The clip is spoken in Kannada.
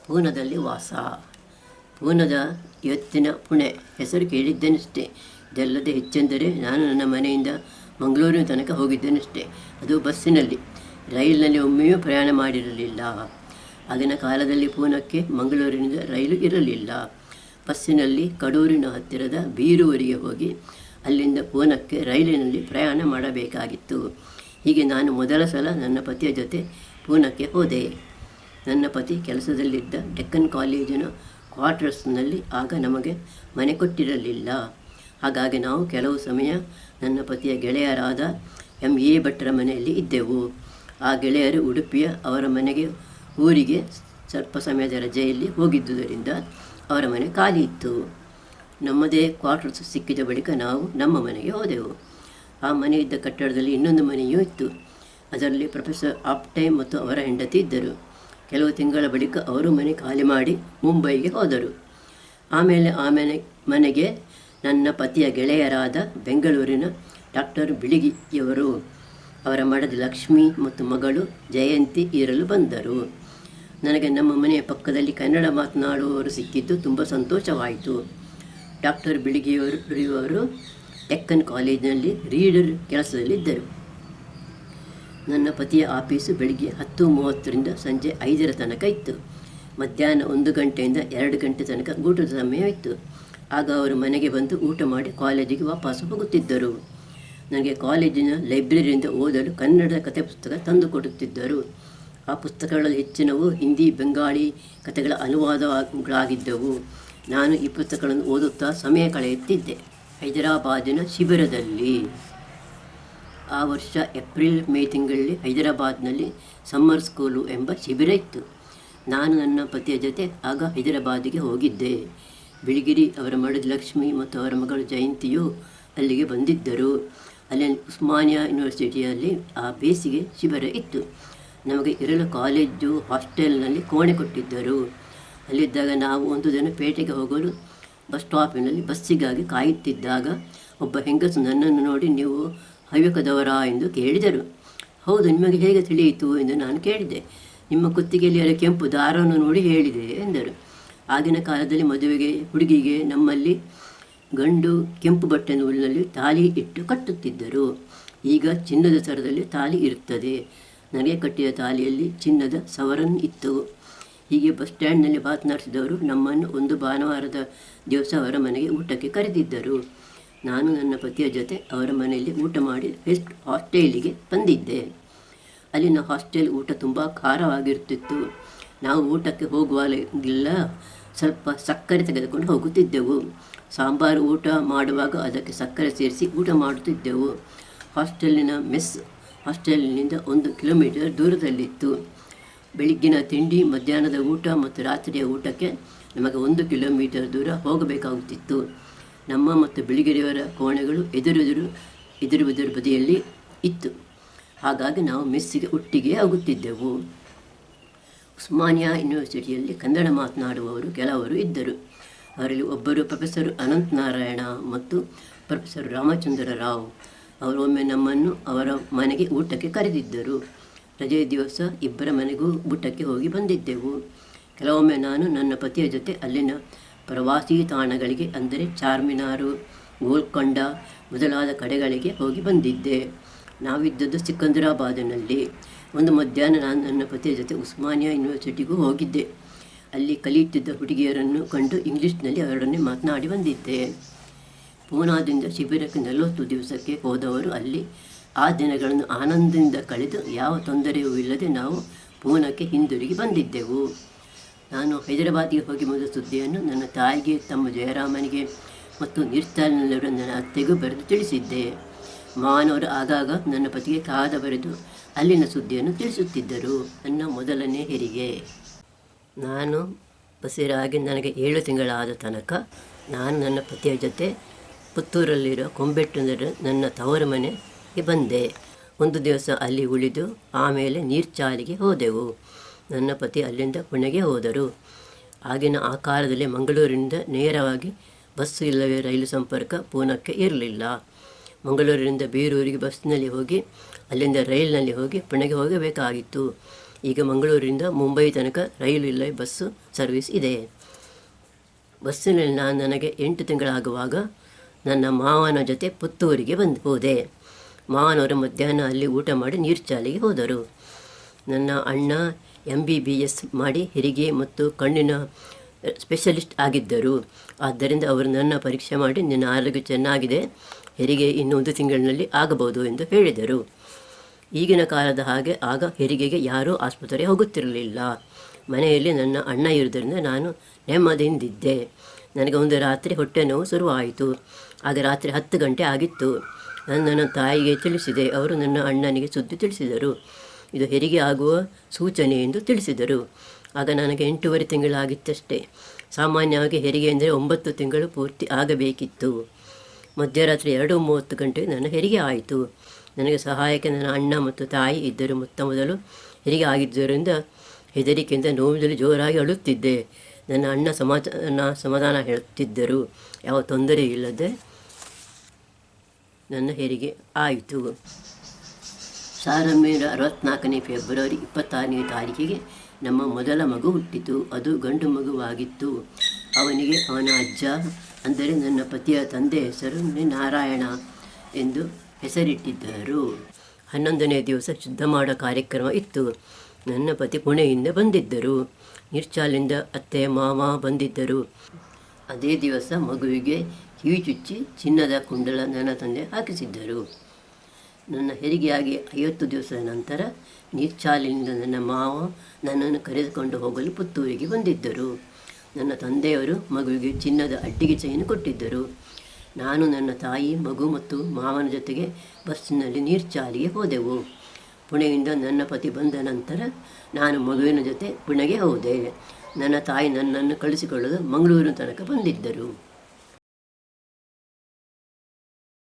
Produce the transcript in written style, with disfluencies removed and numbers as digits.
ಪೂನಾದಲ್ಲಿ ವಾಸ. ಪೂನಾದ ಇವತ್ತಿನ ಪುಣೆ ಹೆಸರು ಕೇಳಿದ್ದೇನಷ್ಟೇ. ಇದಲ್ಲದೆ ಹೆಚ್ಚೆಂದರೆ ನಾನು ನನ್ನ ಮನೆಯಿಂದ ಮಂಗಳೂರಿನ ತನಕ ಹೋಗಿದ್ದೇನಷ್ಟೇ, ಅದು ಬಸ್ಸಿನಲ್ಲಿ. ರೈಲಿನಲ್ಲಿ ಒಮ್ಮೆಯೂ ಪ್ರಯಾಣ ಮಾಡಿರಲಿಲ್ಲ. ಆಗಿನ ಕಾಲದಲ್ಲಿ ಪೂನಾಕ್ಕೆ ಮಂಗಳೂರಿನಿಂದ ರೈಲು ಇರಲಿಲ್ಲ. ಬಸ್ಸಿನಲ್ಲಿ ಕಡೂರಿನ ಹತ್ತಿರದ ಬೀರೂರಿಗೆ ಹೋಗಿ ಅಲ್ಲಿಂದ ಪೂನಾಕ್ಕೆ ರೈಲಿನಲ್ಲಿ ಪ್ರಯಾಣ ಮಾಡಬೇಕಾಗಿತ್ತು. ಹೀಗೆ ನಾನು ಮೊದಲ ಸಲ ನನ್ನ ಪತಿಯ ಜೊತೆ ಪೂನಾಕ್ಕೆ ಹೋದೆ. ನನ್ನ ಪತಿ ಕೆಲಸದಲ್ಲಿದ್ದ ಡೆಕ್ಕನ್ ಕಾಲೇಜಿನ ಕ್ವಾರ್ಟರ್ಸ್ನಲ್ಲಿ ಆಗ ನಮಗೆ ಮನೆ ಕೊಟ್ಟಿರಲಿಲ್ಲ. ಹಾಗಾಗಿ ನಾವು ಕೆಲವು ಸಮಯ ನನ್ನ ಪತಿಯ ಗೆಳೆಯರಾದ MA ಭಟ್ರ ಮನೆಯಲ್ಲಿ ಇದ್ದೆವು. ಆ ಗೆಳೆಯರು ಉಡುಪಿಯ ಅವರ ಮನೆಗೆ ಊರಿಗೆ ಸ್ವಲ್ಪ ಸಮಯದ ರಜೆಯಲ್ಲಿ ಹೋಗಿದ್ದುದರಿಂದ ಅವರ ಮನೆ ಖಾಲಿ ಇತ್ತು. ನಮ್ಮದೇ ಕ್ವಾರ್ಟರ್ಸ್ ಸಿಕ್ಕಿದ ಬಳಿಕ ನಾವು ನಮ್ಮ ಮನೆಗೆ ಹೋದೆವು. ಆ ಮನೆ ಇದ್ದ ಕಟ್ಟಡದಲ್ಲಿ ಇನ್ನೊಂದು ಮನೆಯೂ ಇತ್ತು. ಅದರಲ್ಲಿ ಪ್ರೊಫೆಸರ್ ಆಪ್ಟೈಮ್ ಮತ್ತು ಅವರ ಹೆಂಡತಿ ಇದ್ದರು. ಕೆಲವು ತಿಂಗಳ ಬಳಿಕ ಅವರು ಮನೆ ಖಾಲಿ ಮಾಡಿ ಮುಂಬೈಗೆ ಹೋದರು. ಆಮೇಲೆ ಮನೆಗೆ ನನ್ನ ಪತಿಯ ಗೆಳೆಯರಾದ ಬೆಂಗಳೂರಿನ ಡಾಕ್ಟರ್ ಬಿಳಿಗಿಯವರು, ಅವರ ಮಡದಿ ಲಕ್ಷ್ಮಿ ಮತ್ತು ಮಗಳು ಜಯಂತಿ ಇರಲು ಬಂದರು. ನನಗೆ ನಮ್ಮ ಮನೆಯ ಪಕ್ಕದಲ್ಲಿ ಕನ್ನಡ ಮಾತನಾಡುವವರು ಸಿಕ್ಕಿದ್ದು ತುಂಬ ಸಂತೋಷವಾಯಿತು. ಡಾಕ್ಟರ್ ಬಿಳಿಗಿಯವರು ಡೆಕ್ಕನ್ ಕಾಲೇಜಿನಲ್ಲಿ ರೀಡರ್ ಕೆಲಸದಲ್ಲಿದ್ದರು. ನನ್ನ ಪತಿಯ ಆಫೀಸು ಬೆಳಿಗ್ಗೆ 10:30ರಿಂದ ಸಂಜೆ 5 ತನಕ ಇತ್ತು. ಮಧ್ಯಾಹ್ನ 1 ಗಂಟೆಯಿಂದ 2 ಗಂಟೆ ತನಕ ಊಟದ ಸಮಯವಿತ್ತು. ಆಗ ಅವರು ಮನೆಗೆ ಬಂದು ಊಟ ಮಾಡಿ ಕಾಲೇಜಿಗೆ ವಾಪಸ್ಸು ಹೋಗುತ್ತಿದ್ದರು. ನನಗೆ ಕಾಲೇಜಿನ ಲೈಬ್ರರಿಯಿಂದ ಓದಲು ಕನ್ನಡ ಕಥೆ ಪುಸ್ತಕ ತಂದು ಕೊಡುತ್ತಿದ್ದರು. ಆ ಪುಸ್ತಕಗಳಲ್ಲಿ ಹೆಚ್ಚಿನವು ಹಿಂದಿ, ಬೆಂಗಾಳಿ ಕಥೆಗಳ ಅನುವಾದಗಳಾಗಿದ್ದವು. ನಾನು ಈ ಪುಸ್ತಕಗಳನ್ನು ಓದುತ್ತಾ ಸಮಯ ಕಳೆಯುತ್ತಿದ್ದೆ. ಹೈದರಾಬಾದಿನ ಶಿಬಿರದಲ್ಲಿ ಆ ವರ್ಷ ಏಪ್ರಿಲ್-ಮೇ ತಿಂಗಳಲ್ಲಿ ಹೈದರಾಬಾದ್ನಲ್ಲಿ ಸಮ್ಮರ್ ಸ್ಕೂಲು ಎಂಬ ಶಿಬಿರ ಇತ್ತು. ನಾನು ನನ್ನ ಪತಿಯ ಜೊತೆ ಆಗ ಹೈದರಾಬಾದಿಗೆ ಹೋಗಿದ್ದೆ. ಬಿಳಿಗಿರಿ, ಅವರ ಮಡದಿ ಲಕ್ಷ್ಮಿ ಮತ್ತು ಅವರ ಮಗಳು ಜಯಂತಿಯು ಅಲ್ಲಿಗೆ ಬಂದಿದ್ದರು. ಅಲ್ಲಿ ಉಸ್ಮಾನಿಯಾ ಯೂನಿವರ್ಸಿಟಿಯಲ್ಲಿ ಆ ಬೇಸಿಗೆ ಶಿಬಿರ ಇತ್ತು. ನಮಗೆ ಇರಲು ಕಾಲೇಜು ಹಾಸ್ಟೆಲ್ನಲ್ಲಿ ಕೋಣೆ ಕೊಟ್ಟಿದ್ದರು. ಅಲ್ಲಿದ್ದಾಗ ನಾವು ಒಂದು ದಿನ ಪೇಟೆಗೆ ಹೋಗಲು ಬಸ್ ಸ್ಟಾಪಿನಲ್ಲಿ ಬಸ್ಸಿಗಾಗಿ ಕಾಯುತ್ತಿದ್ದಾಗ ಒಬ್ಬ ಹೆಂಗಸು ನನ್ನನ್ನು ನೋಡಿ, ನೀವು ಹವ್ಯಕದವರಾ ಎಂದು ಕೇಳಿದರು. ಹೌದು, ನಿಮಗೆ ಹೇಗೆ ತಿಳಿಯಿತು ಎಂದು ನಾನು ಕೇಳಿದೆ. ನಿಮ್ಮ ಕುತ್ತಿಗೆಯಲ್ಲಿ ಕೆಂಪು ದಾರವನ್ನು ನೋಡಿ ಹೇಳಿದೆ ಎಂದರು. ಆಗಿನ ಕಾಲದಲ್ಲಿ ಮದುವೆಗೆ ಹುಡುಗಿಗೆ ನಮ್ಮಲ್ಲಿ ಗಂಡು ಕೆಂಪು ಬಟ್ಟೆ ನೂಲಿನಲ್ಲಿ ತಾಲಿ ಇಟ್ಟು ಕಟ್ಟುತ್ತಿದ್ದರು. ಈಗ ಚಿನ್ನದ ಸರದಲ್ಲಿ ತಾಲಿ ಇರುತ್ತದೆ. ನನಗೆ ಕಟ್ಟಿದ ತಾಲಿಯಲ್ಲಿ ಚಿನ್ನದ ಸವರನ್ ಇತ್ತು. ಹೀಗೆ ಬಸ್ ಸ್ಟ್ಯಾಂಡ್ನಲ್ಲಿ ಮಾತನಾಡಿಸಿದವರು ನಮ್ಮನ್ನು ಒಂದು ಭಾನುವಾರದ ದಿವಸ ಅವರ ಮನೆಗೆ ಊಟಕ್ಕೆ ಕರೆದಿದ್ದರು. ನಾನು ನನ್ನ ಪತಿಯ ಜೊತೆ ಅವರ ಮನೆಯಲ್ಲಿ ಊಟ ಮಾಡಿ ಹಾಸ್ಟೆಲಿಗೆ ಬಂದಿದ್ದೆ. ಅಲ್ಲಿನ ಹಾಸ್ಟೆಲ್ ಊಟ ತುಂಬ ಖಾರವಾಗಿರುತ್ತಿತ್ತು. ನಾವು ಊಟಕ್ಕೆ ಹೋಗುವಾಗೆಲ್ಲ ಸ್ವಲ್ಪ ಸಕ್ಕರೆ ತೆಗೆದುಕೊಂಡು ಹೋಗುತ್ತಿದ್ದೆವು. ಸಾಂಬಾರು ಊಟ ಮಾಡುವಾಗ ಅದಕ್ಕೆ ಸಕ್ಕರೆ ಸೇರಿಸಿ ಊಟ ಮಾಡುತ್ತಿದ್ದೆವು. ಹಾಸ್ಟೆಲಿನ ಮೆಸ್ ಹಾಸ್ಟೆಲಿನಿಂದ 1 ಕಿಲೋಮೀಟರ್ ದೂರದಲ್ಲಿತ್ತು. ಬೆಳಿಗ್ಗಿನ ತಿಂಡಿ, ಮಧ್ಯಾಹ್ನದ ಊಟ ಮತ್ತು ರಾತ್ರಿಯ ಊಟಕ್ಕೆ ನಮಗೆ 1 ಕಿಲೋಮೀಟರ್ ದೂರ ಹೋಗಬೇಕಾಗುತ್ತಿತ್ತು. ನಮ್ಮ ಮತ್ತು ಬಿಳಿಗಿರಿಯವರ ಕೋಣೆಗಳು ಎದುರು ಬದಿಯಲ್ಲಿ ಇತ್ತು. ಹಾಗಾಗಿ ನಾವು ಮೆಸ್ಸಿಗೆ ಒಟ್ಟಿಗೆ ಹೋಗುತ್ತಿದ್ದೆವು. ಉಸ್ಮಾನಿಯಾ ಯೂನಿವರ್ಸಿಟಿಯಲ್ಲಿ ಕನ್ನಡ ಮಾತನಾಡುವವರು ಕೆಲವರು ಇದ್ದರು. ಅವರಲ್ಲಿ ಒಬ್ಬರು ಪ್ರೊಫೆಸರ್ ಅನಂತ ನಾರಾಯಣ ಮತ್ತು ಪ್ರೊಫೆಸರ್ ರಾಮಚಂದ್ರ ರಾವ್. ಅವರು ಒಮ್ಮೆ ನಮ್ಮನ್ನು ಅವರ ಮನೆಗೆ ಊಟಕ್ಕೆ ಕರೆದಿದ್ದರು. ರಜೆಯ ದಿವಸ ಇಬ್ಬರ ಮನೆಗೂ ಊಟಕ್ಕೆ ಹೋಗಿ ಬಂದಿದ್ದೆವು. ಕೆಲವೊಮ್ಮೆ ನಾನು ನನ್ನ ಪತಿಯ ಜೊತೆ ಅಲ್ಲಿನ ಪ್ರವಾಸಿ ತಾಣಗಳಿಗೆ, ಅಂದರೆ ಚಾರ್ಮಿನಾರು, ಗೋಲ್ಕೊಂಡ ಮೊದಲಾದ ಕಡೆಗಳಿಗೆ ಹೋಗಿ ಬಂದಿದ್ದೆ. ನಾವಿದ್ದದ್ದು ಸಿಕಂದರಾಬಾದಿನಲ್ಲಿ. ಒಂದು ಮಧ್ಯಾಹ್ನ ನಾನು ನನ್ನ ಪತಿಯ ಜೊತೆ ಉಸ್ಮಾನಿಯಾ ಯೂನಿವರ್ಸಿಟಿಗೂ ಹೋಗಿದ್ದೆ. ಅಲ್ಲಿ ಕಲಿಯುತ್ತಿದ್ದ ಹುಡುಗಿಯರನ್ನು ಕಂಡು ಇಂಗ್ಲೀಷ್ನಲ್ಲಿ ಅವರೊಡನೆ ಮಾತನಾಡಿ ಬಂದಿದ್ದೆ. ಪೂನಾದಿಂದ ಶಿಬಿರಕ್ಕೆ 40 ದಿವಸಕ್ಕೆ ಹೋದವರು ಅಲ್ಲಿ ಆ ದಿನಗಳನ್ನು ಆನಂದದಿಂದ ಕಳೆದು ಯಾವ ತೊಂದರೆಯೂ ಇಲ್ಲದೆ ನಾವು ಪೂನಾಕ್ಕೆ ಹಿಂದಿರುಗಿ ಬಂದಿದ್ದೆವು. ನಾನು ಹೈದರಾಬಾದಿಗೆ ಹೋಗಿ ಬಂದ ಸುದ್ದಿಯನ್ನು ನನ್ನ ತಾಯಿಗೆ, ತಮ್ಮ ಜಯರಾಮನಿಗೆ ಮತ್ತು ನಿರ್ತಾಲಿನಲ್ಲಿರುವ ನನ್ನ ಅತ್ತೆಗೂ ಬರೆದು ತಿಳಿಸಿದ್ದೆ. ಮಾವನವರು ಆಗಾಗ ನನ್ನ ಪತಿಗೆ ಕಾಗದ ಬರೆದು ಅಲ್ಲಿನ ಸುದ್ದಿಯನ್ನು ತಿಳಿಸುತ್ತಿದ್ದರು. ನನ್ನ ಮೊದಲನೇ ಹೆರಿಗೆ. ನಾನು ಬಸಿರಾಗಿ ನನಗೆ 7 ತಿಂಗಳಾದ ತನಕ ನಾನು ನನ್ನ ಪತಿಯ ಜೊತೆ ಪುತ್ತೂರಲ್ಲಿರೋ ಕೊಂಬೆಟ್ಟು ನನ್ನ ತವರು ಮನೆಗೆ ಬಂದೆ. ಒಂದು ದಿವಸ ಅಲ್ಲಿ ಉಳಿದು ಆಮೇಲೆ ನೀರ್ಚಾಲಿಗೆ ಹೋದೆವು. ನನ್ನ ಪತಿ ಅಲ್ಲಿಂದ ಪುಣೆಗೆ ಹೋದರು. ಆಗಿನ ಆ ಕಾಲದಲ್ಲಿ ಮಂಗಳೂರಿನಿಂದ ನೇರವಾಗಿ ಬಸ್ಸು ಇಲ್ಲವೇ ರೈಲು ಸಂಪರ್ಕ ಪೂನಾಕ್ಕೆ ಇರಲಿಲ್ಲ. ಮಂಗಳೂರಿನಿಂದ ಬೀರೂರಿಗೆ ಬಸ್ಸಿನಲ್ಲಿ ಹೋಗಿ ಅಲ್ಲಿಂದ ರೈಲಿನಲ್ಲಿ ಹೋಗಿ ಪುಣೆಗೆ ಹೋಗಬೇಕಾಗಿತ್ತು. ಈಗ ಮಂಗಳೂರಿನಿಂದ ಮುಂಬೈ ತನಕ ರೈಲು ಇಲ್ಲ, ಬಸ್ಸು ಸರ್ವಿಸ್ ಇದೆ. ಬಸ್ಸಿನಲ್ಲಿ ನನಗೆ 8 ತಿಂಗಳಾಗುವಾಗ ನನ್ನ ಮಾವನ ಜೊತೆ ಪುತ್ತೂರಿಗೆ ಹೋದೆ. ಮಾವನವರು ಮಧ್ಯಾಹ್ನ ಅಲ್ಲಿ ಊಟ ಮಾಡಿ ನೀರ್ಚಾಲಿಗೆ ಹೋದರು. ನನ್ನ ಅಣ್ಣ MBBS ಮಾಡಿ ಹೆರಿಗೆ ಮತ್ತು ಕಣ್ಣಿನ ಸ್ಪೆಷಲಿಸ್ಟ್ ಆಗಿದ್ದರು. ಆದ್ದರಿಂದ ಅವರು ನನ್ನ ಪರೀಕ್ಷೆ ಮಾಡಿ ನಿನ್ನ ಆರೋಗ್ಯ ಚೆನ್ನಾಗಿದೆ, ಹೆರಿಗೆ ಇನ್ನು 1 ತಿಂಗಳಿನಲ್ಲಿ ಆಗಬಹುದು ಎಂದು ಹೇಳಿದರು. ಈಗಿನ ಕಾಲದ ಹಾಗೆ ಆಗ ಹೆರಿಗೆಗೆ ಯಾರೂ ಆಸ್ಪತ್ರೆಗೆ ಹೋಗುತ್ತಿರಲಿಲ್ಲ. ಮನೆಯಲ್ಲಿ ನನ್ನ ಅಣ್ಣ ಇರುವುದರಿಂದ ನಾನು ನೆಮ್ಮದಿಯಿಂದಿದ್ದೆ. ನನಗೆ ಒಂದು ರಾತ್ರಿ ಹೊಟ್ಟೆ ನೋವು ಶುರುವಾಯಿತು. ಆಗ ರಾತ್ರಿ 10 ಗಂಟೆ ಆಗಿತ್ತು. ನನ್ನ ತಾಯಿಗೆ ತಿಳಿಸಿದೆ. ಅವರು ನನ್ನ ಅಣ್ಣನಿಗೆ ಸುದ್ದಿ ತಿಳಿಸಿದರು. ಇದು ಹೆರಿಗೆ ಆಗುವ ಸೂಚನೆ ಎಂದು ತಿಳಿಸಿದರು. ಆಗ ನನಗೆ 8.5 ತಿಂಗಳಾಗಿತ್ತಷ್ಟೇ. ಸಾಮಾನ್ಯವಾಗಿ ಹೆರಿಗೆ ಎಂದರೆ 9 ತಿಂಗಳು ಪೂರ್ತಿ ಆಗಬೇಕಿತ್ತು. ಮಧ್ಯರಾತ್ರಿ 2:30 ಗಂಟೆಗೆ ನನ್ನ ಹೆರಿಗೆ ಆಯಿತು. ನನಗೆ ಸಹಾಯಕ್ಕೆ ನನ್ನ ಅಣ್ಣ ಮತ್ತು ತಾಯಿ ಇದ್ದರು. ಮೊದಲು ಹೆರಿಗೆ ಆಗಿದ್ದರಿಂದ ಹೆದರಿಕೆಯಿಂದ ನೋವಿನಲ್ಲಿ ಜೋರಾಗಿ ಅಳುತ್ತಿದ್ದೆ. ನನ್ನ ಅಣ್ಣ ಸಮಾಧಾನ ಹೇಳುತ್ತಿದ್ದರು. ಯಾವ ತೊಂದರೆ ಇಲ್ಲದೆ ನನ್ನ ಹೆರಿಗೆ ಆಯಿತು. 1964ನೇ ಫೆಬ್ರವರಿ 26ನೇ ತಾರೀಕಿಗೆ ನಮ್ಮ ಮೊದಲ ಮಗು ಹುಟ್ಟಿತು. ಅದು ಗಂಡು ಮಗುವಾಗಿತ್ತು. ಅವನಿಗೆ ಅವನ ಅಜ್ಜ, ಅಂದರೆ ನನ್ನ ಪತಿಯ ತಂದೆ ಹೆಸರು ನಾರಾಯಣ ಎಂದು ಹೆಸರಿಟ್ಟಿದ್ದರು. 11ನೇ ದಿವಸ ಶುದ್ಧ ಮಾಡೋ ಕಾರ್ಯಕ್ರಮ ಇತ್ತು. ನನ್ನ ಪತಿ ಪುಣೆಯಿಂದ ಬಂದಿದ್ದರು. ನೀರ್ಚಾಲಿಂದ ಅತ್ತೆ ಮಾವ ಬಂದಿದ್ದರು. ಅದೇ ದಿವಸ ಮಗುವಿಗೆ ಕಿವಿ ಚುಚ್ಚಿ ಚಿನ್ನದ ಕುಂಡಲ ನನ್ನ ತಂದೆ ಹಾಕಿಸಿದ್ದರು. ನನ್ನ ಹೆರಿಗೆಯಾಗಿ 50 ದಿವಸದ ನಂತರ ನೀರ್ಚಾಲಿನಿಂದ ನನ್ನ ಮಾವ ನನ್ನನ್ನು ಕರೆದುಕೊಂಡು ಹೋಗಲು ಪುತ್ತೂರಿಗೆ ಬಂದಿದ್ದರು. ನನ್ನ ತಂದೆಯವರು ಮಗುವಿಗೆ ಚಿನ್ನದ ಅಡ್ಡಿಗೆ ಚೈನು ಕೊಟ್ಟಿದ್ದರು. ನಾನು, ನನ್ನ ತಾಯಿ, ಮಗು ಮತ್ತು ಮಾವನ ಜೊತೆಗೆ ಬಸ್ಸಿನಲ್ಲಿ ನೀರ್ಚಾಲಿಗೆ ಹೋದೆವು. ಪುಣೆಯಿಂದ ನನ್ನ ಪತಿ ಬಂದ ನಂತರ ನಾನು ಮಗುವಿನ ಜೊತೆ ಪುಣೆಗೆ ಹೋದೆ. ನನ್ನ ತಾಯಿ ನನ್ನನ್ನು ಕಳಿಸಿಕೊಳ್ಳಲು ಮಂಗಳೂರು ತನಕ ಬಂದಿದ್ದರು.